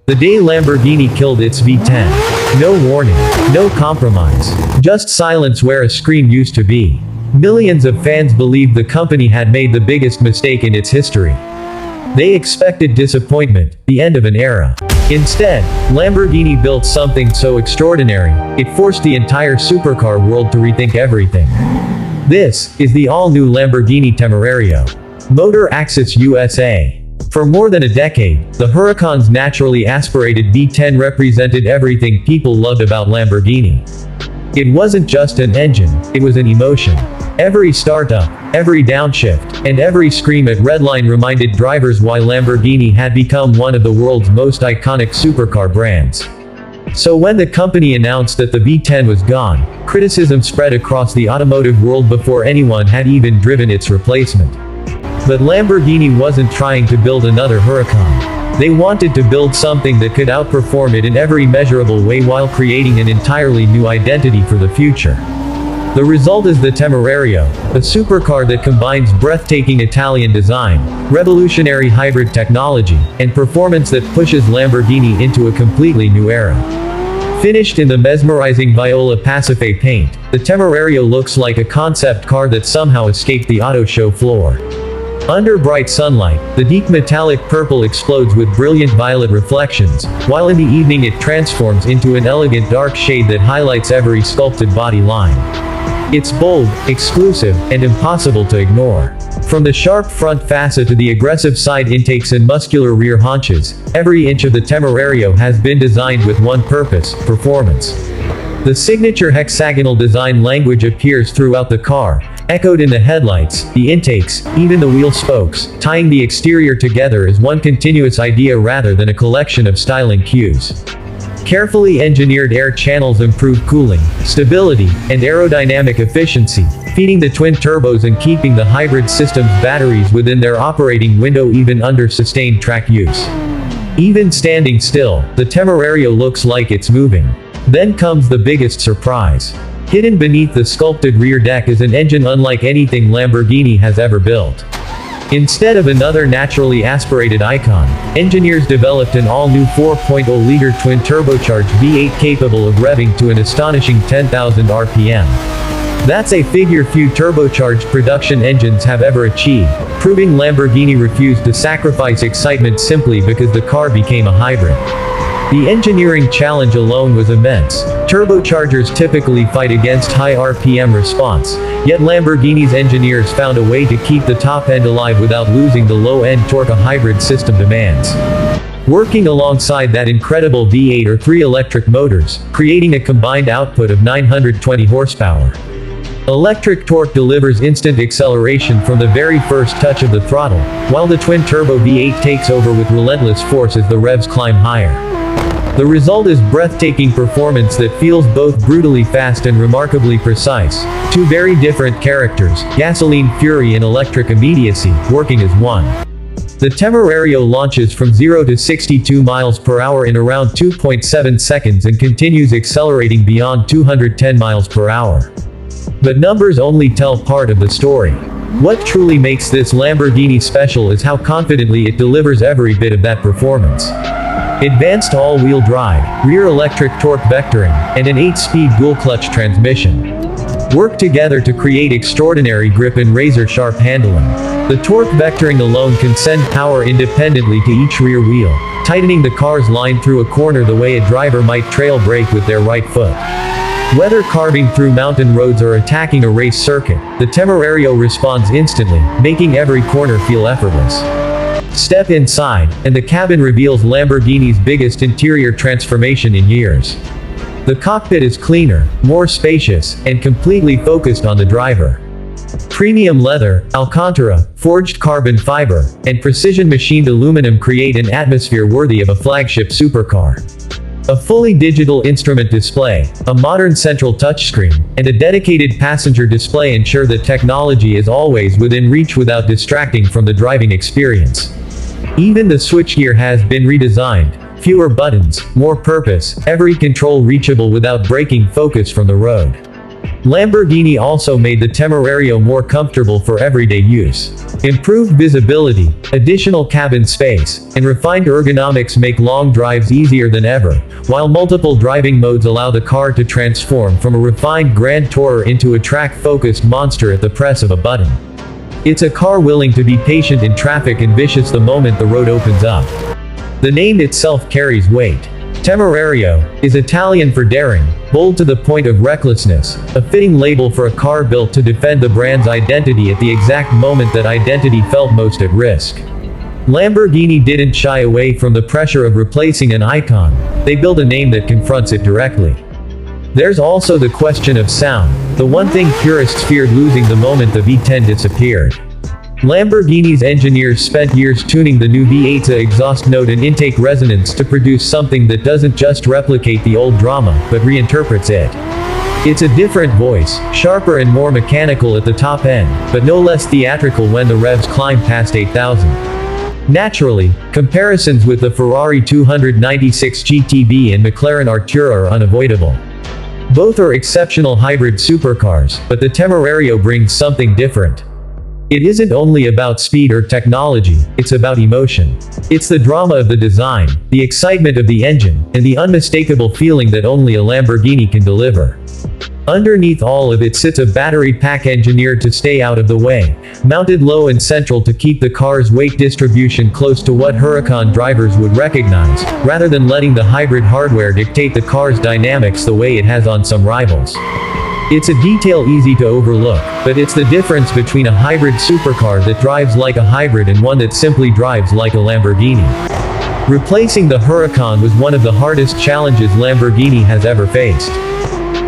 The day Lamborghini killed its V10. No warning, no compromise. Just silence where a scream used to be. Millions of fans believed the company had made the biggest mistake in its history. They expected disappointment, the end of an era. Instead, Lamborghini built something so extraordinary, it forced the entire supercar world to rethink everything. This is the all-new Lamborghini Temerario. Motor Axis USA. For more than a decade, the Huracan's naturally aspirated V10 represented everything people loved about Lamborghini. It wasn't just an engine, it was an emotion. Every startup, every downshift, and every scream at redline reminded drivers why Lamborghini had become one of the world's most iconic supercar brands. So when the company announced that the V10 was gone, criticism spread across the automotive world before anyone had even driven its replacement. But Lamborghini wasn't trying to build another Huracan. They wanted to build something that could outperform it in every measurable way while creating an entirely new identity for the future. The result is the Temerario, a supercar that combines breathtaking Italian design, revolutionary hybrid technology, and performance that pushes Lamborghini into a completely new era. Finished in the mesmerizing Viola Pasifae paint, the Temerario looks like a concept car that somehow escaped the auto show floor. Under bright sunlight, the deep metallic purple explodes with brilliant violet reflections, while in the evening it transforms into an elegant dark shade that highlights every sculpted body line. It's bold, exclusive, and impossible to ignore. From the sharp front fascia to the aggressive side intakes and muscular rear haunches, every inch of the Temerario has been designed with one purpose: performance. The signature hexagonal design language appears throughout the car, echoed in the headlights, the intakes, even the wheel spokes, tying the exterior together as one continuous idea rather than a collection of styling cues. Carefully engineered air channels improve cooling, stability, and aerodynamic efficiency, feeding the twin turbos and keeping the hybrid system's batteries within their operating window even under sustained track use. Even standing still, the Temerario looks like it's moving. Then comes the biggest surprise. Hidden beneath the sculpted rear deck is an engine unlike anything Lamborghini has ever built. Instead of another naturally aspirated icon, engineers developed an all-new 4.0-liter twin-turbocharged V8 capable of revving to an astonishing 10,000 RPM. That's a figure few turbocharged production engines have ever achieved, proving Lamborghini refused to sacrifice excitement simply because the car became a hybrid. The engineering challenge alone was immense. Turbochargers typically fight against high RPM response, yet Lamborghini's engineers found a way to keep the top end alive without losing the low-end torque a hybrid system demands. Working alongside that incredible V8 or 3 electric motors, creating a combined output of 920 horsepower. Electric torque delivers instant acceleration from the very first touch of the throttle, while the twin-turbo V8 takes over with relentless force as the revs climb higher. The result is breathtaking performance that feels both brutally fast and remarkably precise. Two very different characters, gasoline fury and electric immediacy, working as one. The Temerario launches from 0 to 62 miles per hour in around 2.7 seconds and continues accelerating beyond 210 miles per hour. But numbers only tell part of the story. What truly makes this Lamborghini special is how confidently it delivers every bit of that performance. Advanced all-wheel drive, rear electric torque vectoring, and an 8-speed dual-clutch transmission work together to create extraordinary grip and razor-sharp handling. The torque vectoring alone can send power independently to each rear wheel, tightening the car's line through a corner the way a driver might trail brake with their right foot. Whether carving through mountain roads or attacking a race circuit, the Temerario responds instantly, making every corner feel effortless. Step inside, and the cabin reveals Lamborghini's biggest interior transformation in years. The cockpit is cleaner, more spacious, and completely focused on the driver. Premium leather, Alcantara, forged carbon fiber, and precision-machined aluminum create an atmosphere worthy of a flagship supercar. A fully digital instrument display, a modern central touchscreen, and a dedicated passenger display ensure that technology is always within reach without distracting from the driving experience. Even the switchgear has been redesigned. Fewer buttons, more purpose, every control reachable without breaking focus from the road. Lamborghini also made the Temerario more comfortable for everyday use. Improved visibility, additional cabin space, and refined ergonomics make long drives easier than ever, while multiple driving modes allow the car to transform from a refined grand tourer into a track-focused monster at the press of a button. It's a car willing to be patient in traffic and vicious the moment the road opens up. The name itself carries weight. Temerario is Italian for daring, bold to the point of recklessness, a fitting label for a car built to defend the brand's identity at the exact moment that identity felt most at risk. Lamborghini didn't shy away from the pressure of replacing an icon. They built a name that confronts it directly. There's also the question of sound, the one thing purists feared losing the moment the V10 disappeared. Lamborghini's engineers spent years tuning the new V8's exhaust note and intake resonance to produce something that doesn't just replicate the old drama, but reinterprets it. It's a different voice, sharper and more mechanical at the top end, but no less theatrical when the revs climb past 8,000. Naturally, comparisons with the Ferrari 296 GTB and McLaren Artura are unavoidable. Both are exceptional hybrid supercars, but the Temerario brings something different. It isn't only about speed or technology, it's about emotion. It's the drama of the design, the excitement of the engine, and the unmistakable feeling that only a Lamborghini can deliver. Underneath all of it sits a battery pack engineered to stay out of the way, mounted low and central to keep the car's weight distribution close to what Huracan drivers would recognize, rather than letting the hybrid hardware dictate the car's dynamics the way it has on some rivals. It's a detail easy to overlook, but it's the difference between a hybrid supercar that drives like a hybrid and one that simply drives like a Lamborghini. Replacing the Huracan was one of the hardest challenges Lamborghini has ever faced.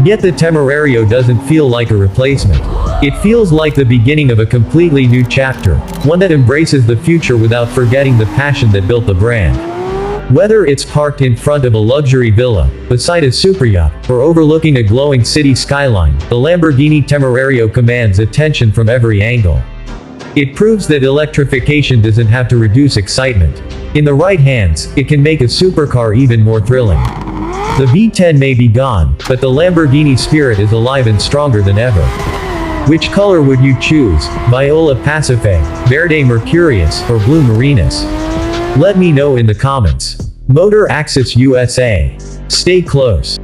Yet the Temerario doesn't feel like a replacement. It feels like the beginning of a completely new chapter, one that embraces the future without forgetting the passion that built the brand. Whether it's parked in front of a luxury villa, beside a superyacht, or overlooking a glowing city skyline, the Lamborghini Temerario commands attention from every angle. It proves that electrification doesn't have to reduce excitement. In the right hands, it can make a supercar even more thrilling. The V10 may be gone, but the Lamborghini spirit is alive and stronger than ever. Which color would you choose? Viola Pasifae, Verde Mercurius, or Blue Marinus? Let me know in the comments. Motor Axis USA. Stay close.